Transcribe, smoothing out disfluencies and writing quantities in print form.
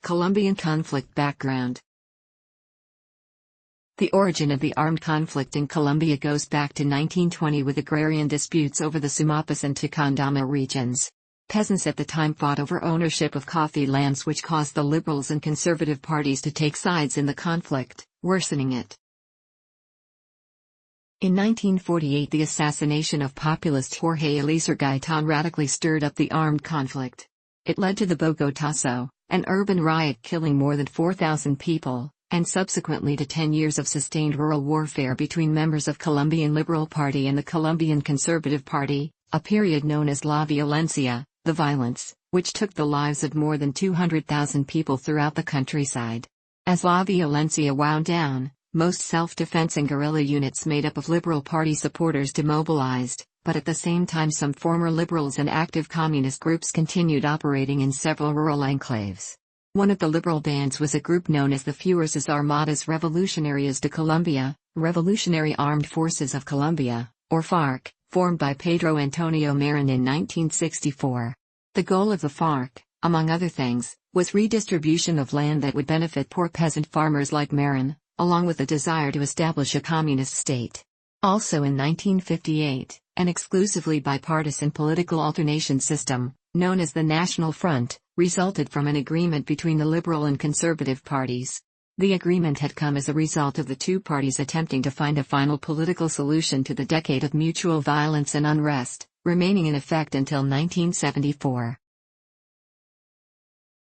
Colombian conflict background. The origin of the armed conflict in Colombia goes back to 1920 with agrarian disputes over the Sumapaz and Tacondama regions. Peasants at the time fought over ownership of coffee lands, which caused the liberals and conservative parties to take sides in the conflict, worsening it. In 1948, the assassination of populist Jorge Eliezer Gaitan radically stirred up the armed conflict. It led to the Bogotazo, an urban riot killing more than 4,000 people, and subsequently to 10 years of sustained rural warfare between members of Colombian Liberal Party and the Colombian Conservative Party, a period known as La Violencia, the violence, which took the lives of more than 200,000 people throughout the countryside. As La Violencia wound down, most self-defense and guerrilla units made up of Liberal Party supporters demobilized, but at the same time some former liberals and active communist groups continued operating in several rural enclaves. One of the liberal bands was a group known as the Fuerzas Armadas Revolucionarias de Colombia, Revolutionary Armed Forces of Colombia, or Farc, formed by Pedro Antonio Marin in 1964. The goal of the Farc, among other things, was redistribution of land that would benefit poor peasant farmers like Marin, along with the desire to establish a communist state. Also in 1958, an exclusively bipartisan political alternation system, known as the National Front, resulted from an agreement between the liberal and conservative parties. The agreement had come as a result of the two parties attempting to find a final political solution to the decade of mutual violence and unrest, remaining in effect until 1974.